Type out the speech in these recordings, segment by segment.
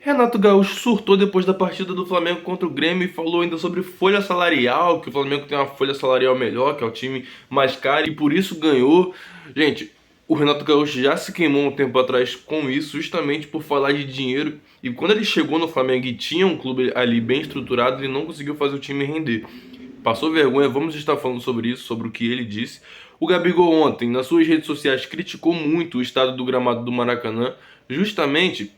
Renato Gaúcho surtou depois da partida do Flamengo contra o Grêmio e falou ainda sobre folha salarial, que o Flamengo tem uma folha salarial melhor, que é o time mais caro e por isso ganhou. Gente, o Renato Gaúcho já se queimou um tempo atrás com isso, justamente por falar de dinheiro. E quando ele chegou no Flamengo e tinha um clube ali bem estruturado, ele não conseguiu fazer o time render. Passou vergonha, vamos estar falando sobre isso, sobre o que ele disse. O Gabigol ontem, nas suas redes sociais, criticou muito o estado do gramado do Maracanã, justamente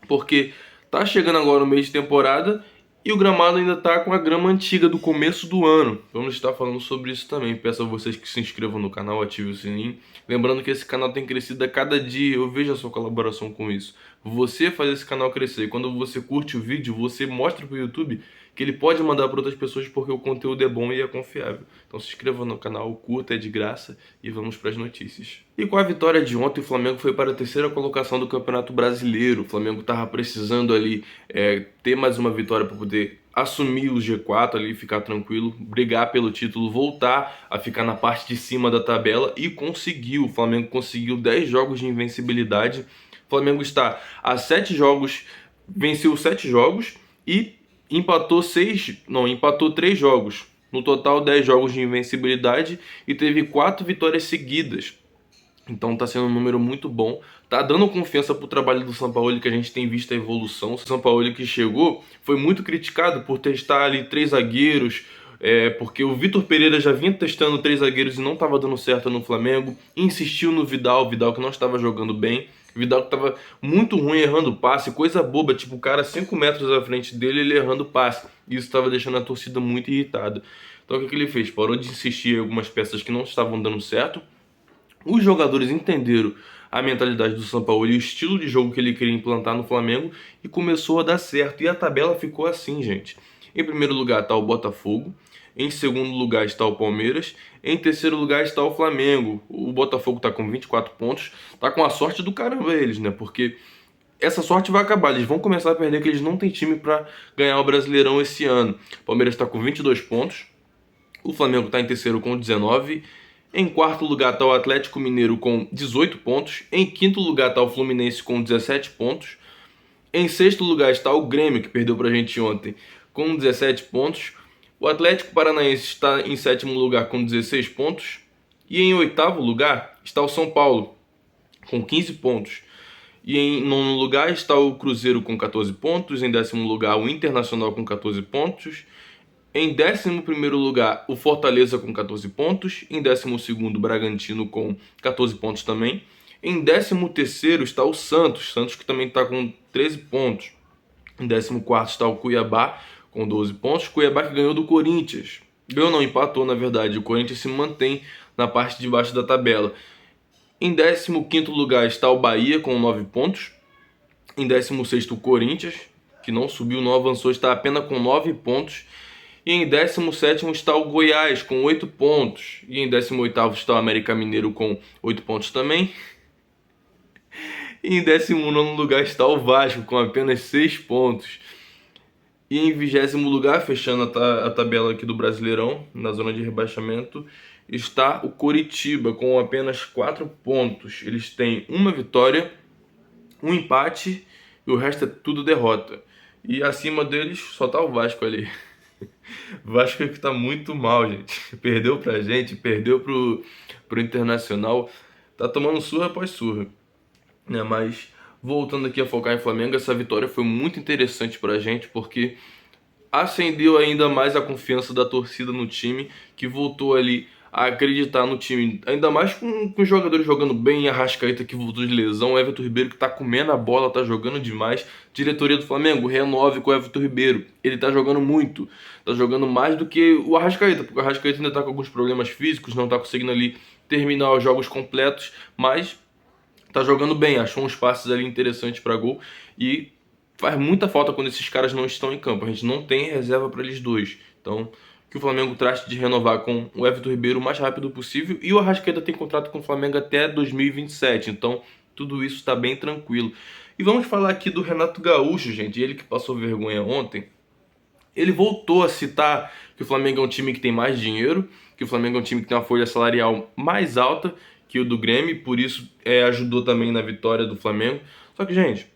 porque tá chegando agora o mês de temporada e o gramado ainda tá com a grama antiga do começo do ano. Vamos estar falando sobre isso também. Peço a vocês que se inscrevam no canal, ativem o sininho. Lembrando que esse canal tem crescido a cada dia, eu vejo a sua colaboração com isso. Você faz esse canal crescer. Quando você curte o vídeo, você mostra pro YouTube que ele pode mandar para outras pessoas porque o conteúdo é bom e é confiável. Então se inscreva no canal, curta, é de graça e vamos para as notícias. E com a vitória de ontem, o Flamengo foi para a terceira colocação do Campeonato Brasileiro. O Flamengo estava precisando ali ter mais uma vitória para poder assumir o G4 ali, ficar tranquilo, brigar pelo título, voltar a ficar na parte de cima da tabela e conseguiu. O Flamengo conseguiu 10 jogos de invencibilidade. O Flamengo está a 7 jogos, venceu 7 jogos e empatou 3 jogos. No total, 10 jogos de invencibilidade e teve 4 vitórias seguidas. Então tá sendo um número muito bom. Tá dando confiança pro trabalho do Sampaoli, que a gente tem visto a evolução. O Sampaoli que chegou foi muito criticado por testar ali 3 zagueiros, porque o Vitor Pereira já vinha testando 3 zagueiros e não estava dando certo no Flamengo. Insistiu no Vidal, Vidal que não estava jogando bem. Vidal que estava muito ruim errando passe, coisa boba, tipo o cara 5 metros à frente dele, ele errando passe. Isso estava deixando a torcida muito irritada. Então o que ele fez? Parou de insistir em algumas peças que não estavam dando certo. Os jogadores entenderam a mentalidade do Sampaoli e o estilo de jogo que ele queria implantar no Flamengo e começou a dar certo. E a tabela ficou assim, gente. Em primeiro lugar está o Botafogo, em segundo lugar está o Palmeiras, em terceiro lugar está o Flamengo. O Botafogo está com 24 pontos, está com a sorte do caramba eles, né? Porque essa sorte vai acabar, eles vão começar a perder, que eles não têm time para ganhar o Brasileirão esse ano. O Palmeiras está com 22 pontos, o Flamengo está em terceiro com 19. Em quarto lugar está o Atlético Mineiro com 18 pontos. Em quinto lugar está o Fluminense com 17 pontos. Em sexto lugar está o Grêmio, que perdeu pra gente ontem, com 17 pontos. O Atlético Paranaense está em sétimo lugar com 16 pontos. E em oitavo lugar está o São Paulo, com 15 pontos. E em nono lugar está o Cruzeiro com 14 pontos. Em décimo lugar o Internacional com 14 pontos. Em 11º lugar, o Fortaleza com 14 pontos. Em 12º, o Bragantino com 14 pontos também. Em 13º está o Santos. Santos que também está com 13 pontos. Em 14º está o Cuiabá com 12 pontos. Cuiabá que ganhou do Corinthians. Ganhou não, empatou na verdade. O Corinthians se mantém na parte de baixo da tabela. Em 15º lugar está o Bahia com 9 pontos. Em 16º o Corinthians, que não subiu, não avançou, está apenas com 9 pontos. E em 17º está o Goiás com 8 pontos. E em 18º está o América Mineiro com 8 pontos também. E em 19º lugar está o Vasco com apenas 6 pontos. E em 20º lugar, fechando a tabela aqui do Brasileirão, na zona de rebaixamento, está o Coritiba com apenas 4 pontos. Eles têm uma vitória, um empate e o resto é tudo derrota. E acima deles só tá o Vasco ali. O Vasco que tá muito mal, gente. Perdeu pra gente, perdeu pro Internacional. Tá tomando surra após surra, né? Mas voltando aqui a focar em Flamengo, essa vitória foi muito interessante pra gente, porque acendeu ainda mais a confiança da torcida no time, que voltou ali a acreditar no time, ainda mais com os jogadores jogando bem, a Arrascaeta que voltou de lesão, o Everton Ribeiro que tá comendo a bola, tá jogando demais. Diretoria do Flamengo, renove com o Everton Ribeiro, ele tá jogando muito, tá jogando mais do que o Arrascaeta, porque o Arrascaeta ainda tá com alguns problemas físicos, não tá conseguindo ali terminar os jogos completos, mas tá jogando bem, achou uns passes ali interessantes para gol e faz muita falta quando esses caras não estão em campo. A gente não tem reserva para eles dois. Então, que o Flamengo trate de renovar com o Everton Ribeiro o mais rápido possível. E o Arrascaeta tem contrato com o Flamengo até 2027. Então, tudo isso está bem tranquilo. E vamos falar aqui do Renato Gaúcho, gente. Ele que passou vergonha ontem. Ele voltou a citar que o Flamengo é um time que tem mais dinheiro, que o Flamengo é um time que tem uma folha salarial mais alta que o do Grêmio, por isso ajudou também na vitória do Flamengo. Só que, gente,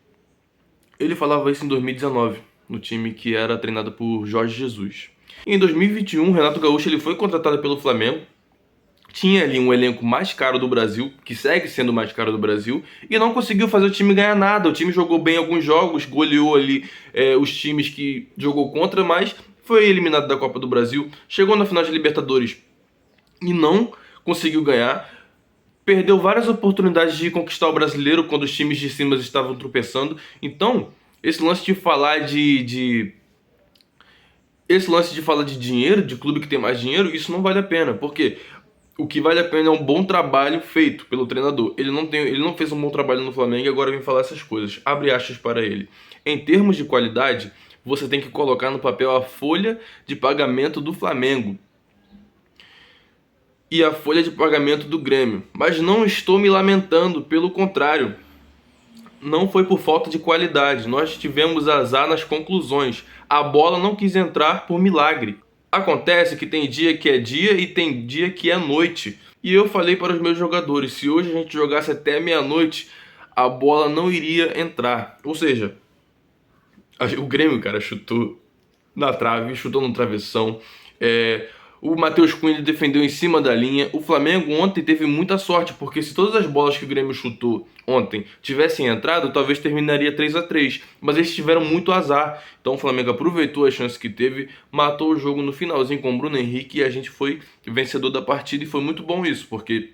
Ele falava isso em 2019, no time que era treinado por Jorge Jesus. Em 2021, Renato Gaúcho ele foi contratado pelo Flamengo. Tinha ali um elenco mais caro do Brasil, que segue sendo o mais caro do Brasil, e não conseguiu fazer o time ganhar nada. O time jogou bem alguns jogos, goleou ali os times que jogou contra, mas foi eliminado da Copa do Brasil. Chegou na final de Libertadores e não conseguiu ganhar. Perdeu várias oportunidades de conquistar o brasileiro quando os times de cima estavam tropeçando. Então, esse lance de falar esse lance de falar de dinheiro, de clube que tem mais dinheiro, isso não vale a pena, porque o que vale a pena é um bom trabalho feito pelo treinador. Ele não fez um bom trabalho no Flamengo e agora vem falar essas coisas. Abre aspas para ele. Em termos de qualidade, você tem que colocar no papel a folha de pagamento do Flamengo e a folha de pagamento do Grêmio. Mas não estou me lamentando, pelo contrário. Não foi por falta de qualidade. Nós tivemos azar nas conclusões. A bola não quis entrar por milagre. Acontece que tem dia que é dia e tem dia que é noite. E eu falei para os meus jogadores, se hoje a gente jogasse até meia-noite, a bola não iria entrar. Ou seja, o Grêmio, cara, chutou na trave, chutou no travessão. O Matheus Cunha defendeu em cima da linha. O Flamengo ontem teve muita sorte, porque se todas as bolas que o Grêmio chutou ontem tivessem entrado, talvez terminaria 3-3. Mas eles tiveram muito azar. Então o Flamengo aproveitou a chance que teve, matou o jogo no finalzinho com o Bruno Henrique e a gente foi vencedor da partida. E foi muito bom isso, porque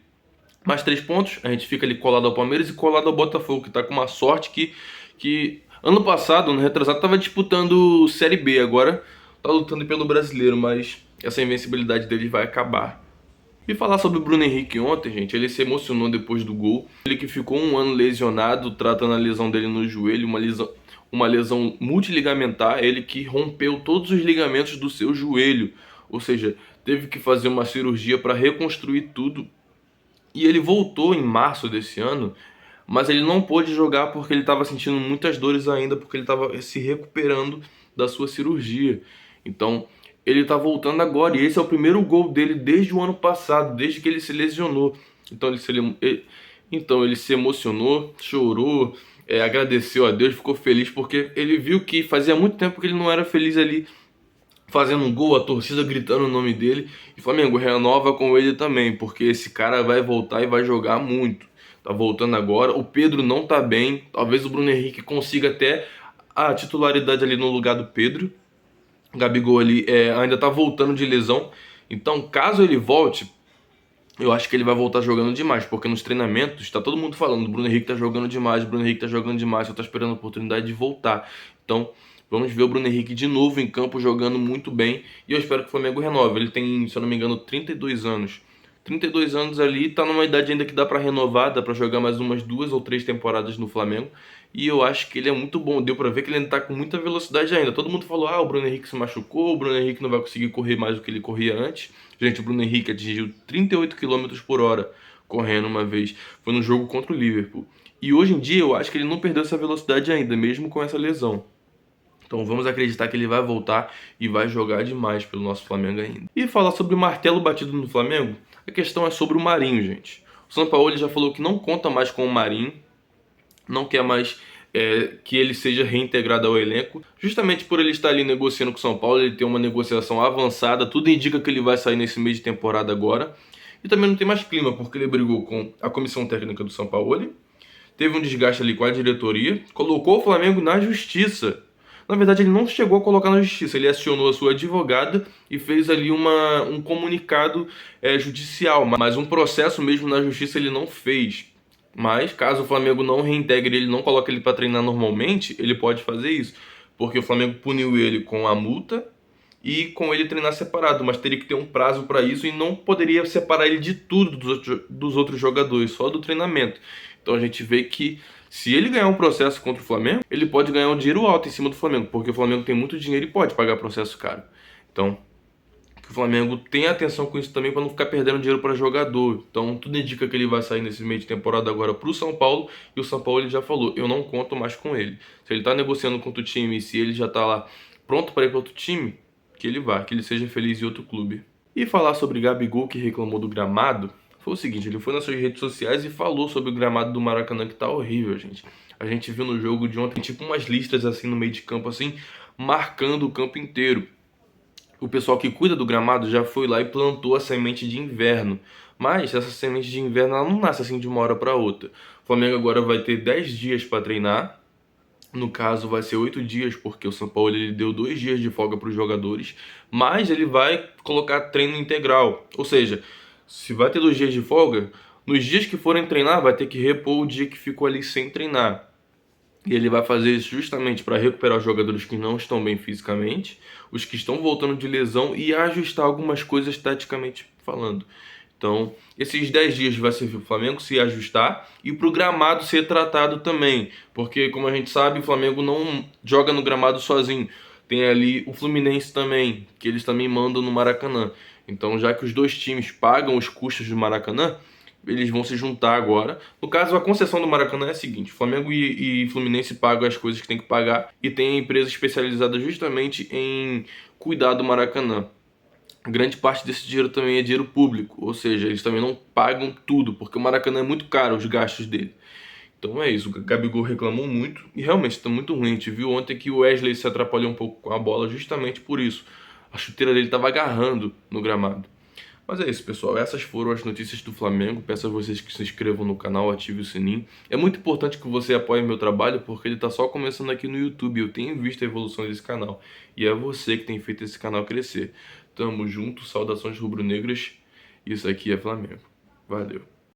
mais 3 pontos, a gente fica ali colado ao Palmeiras e colado ao Botafogo, que tá com uma sorte que ano passado, no retrasado, tava disputando Série B, agora tá lutando pelo Brasileiro, mas essa invencibilidade dele vai acabar. E falar sobre o Bruno Henrique ontem, gente, ele se emocionou depois do gol. Ele que ficou um ano lesionado, tratando a lesão dele no joelho, uma lesão multiligamentar, ele que rompeu todos os ligamentos do seu joelho, ou seja, teve que fazer uma cirurgia para reconstruir tudo. E ele voltou em março desse ano, mas ele não pôde jogar porque ele estava sentindo muitas dores ainda, porque ele estava se recuperando da sua cirurgia. Então, ele está voltando agora, e esse é o primeiro gol dele desde o ano passado, desde que ele se lesionou. Então ele se emocionou, chorou, agradeceu a Deus, ficou feliz, porque ele viu que fazia muito tempo que ele não era feliz ali, fazendo um gol, a torcida gritando o nome dele. E Flamengo renova com ele também, porque esse cara vai voltar e vai jogar muito. Tá voltando agora. O Pedro não tá bem. Talvez o Bruno Henrique consiga até a titularidade ali no lugar do Pedro. O Gabigol ali ainda tá voltando de lesão. Então, caso ele volte, eu acho que ele vai voltar jogando demais, porque nos treinamentos tá todo mundo falando, o Bruno Henrique tá jogando demais, o Bruno Henrique tá jogando demais, só tá esperando a oportunidade de voltar. Então, vamos ver o Bruno Henrique de novo em campo jogando muito bem, e eu espero que o Flamengo renove. Ele tem, se eu não me engano, 32 anos. 32 anos ali, tá numa idade ainda que dá pra renovar, dá pra jogar mais umas 2 ou 3 temporadas no Flamengo. E eu acho que ele é muito bom, deu pra ver que ele ainda tá com muita velocidade ainda. Todo mundo falou, o Bruno Henrique se machucou, o Bruno Henrique não vai conseguir correr mais do que ele corria antes. Gente, o Bruno Henrique atingiu 38 km por hora correndo uma vez. Foi no jogo contra o Liverpool. E hoje em dia eu acho que ele não perdeu essa velocidade ainda, mesmo com essa lesão. Então vamos acreditar que ele vai voltar e vai jogar demais pelo nosso Flamengo ainda. E falar sobre o martelo batido no Flamengo, a questão é sobre o Marinho, gente. O Sampaoli já falou que não conta mais com o Marinho, não quer mais que ele seja reintegrado ao elenco. Justamente por ele estar ali negociando com o São Paulo, ele tem uma negociação avançada, tudo indica que ele vai sair nesse meio de temporada agora. E também não tem mais clima, porque ele brigou com a comissão técnica do São Paulo, teve um desgaste ali com a diretoria, colocou o Flamengo na justiça. Na verdade, ele não chegou a colocar na justiça, ele acionou a sua advogada e fez ali um comunicado judicial, mas um processo mesmo na justiça ele não fez. Mas caso o Flamengo não reintegre ele, não coloque ele para treinar normalmente, ele pode fazer isso, porque o Flamengo puniu ele com a multa e com ele treinar separado, mas teria que ter um prazo para isso e não poderia separar ele de tudo dos outros jogadores, só do treinamento. Então a gente vê que se ele ganhar um processo contra o Flamengo, ele pode ganhar um dinheiro alto em cima do Flamengo, porque o Flamengo tem muito dinheiro e pode pagar processo caro. Então, que o Flamengo tenha atenção com isso também para não ficar perdendo dinheiro para jogador. Então, tudo indica que ele vai sair nesse meio de temporada agora para o São Paulo, e o São Paulo ele já falou, eu não conto mais com ele. Se ele está negociando com outro time, se ele já está lá pronto para ir para outro time, que ele vá, que ele seja feliz em outro clube. E falar sobre Gabigol, que reclamou do gramado, foi o seguinte, ele foi nas suas redes sociais e falou sobre o gramado do Maracanã que tá horrível, gente. A gente viu no jogo de ontem, tipo umas listas assim no meio de campo assim, marcando o campo inteiro. O pessoal que cuida do gramado já foi lá e plantou a semente de inverno. Mas essa semente de inverno ela não nasce assim de uma hora para outra. O Flamengo agora vai ter 10 dias para treinar. No caso, vai ser 8 dias, porque o São Paulo ele deu 2 dias de folga para os jogadores. Mas ele vai colocar treino integral. Ou seja, se vai ter 2 dias de folga, nos dias que forem treinar, vai ter que repor o dia que ficou ali sem treinar. E ele vai fazer isso justamente para recuperar os jogadores que não estão bem fisicamente, os que estão voltando de lesão e ajustar algumas coisas taticamente falando. Então, esses 10 dias vai servir para o Flamengo se ajustar e para o gramado ser tratado também. Porque, como a gente sabe, o Flamengo não joga no gramado sozinho. Tem ali o Fluminense também, que eles também mandam no Maracanã. Então, já que os dois times pagam os custos do Maracanã, eles vão se juntar agora. No caso, a concessão do Maracanã é a seguinte: Flamengo e Fluminense pagam as coisas que tem que pagar e tem empresa especializada justamente em cuidar do Maracanã. Grande parte desse dinheiro também é dinheiro público, ou seja, eles também não pagam tudo, porque o Maracanã é muito caro, os gastos dele. Então é isso, o Gabigol reclamou muito e realmente está muito ruim. A gente viu ontem que o Wesley se atrapalhou um pouco com a bola justamente por isso. A chuteira dele estava agarrando no gramado. Mas é isso, pessoal. Essas foram as notícias do Flamengo. Peço a vocês que se inscrevam no canal, ative o sininho. É muito importante que você apoie meu trabalho, porque ele está só começando aqui no YouTube. Eu tenho visto a evolução desse canal. E é você que tem feito esse canal crescer. Tamo junto, saudações rubro-negras. Isso aqui é Flamengo. Valeu.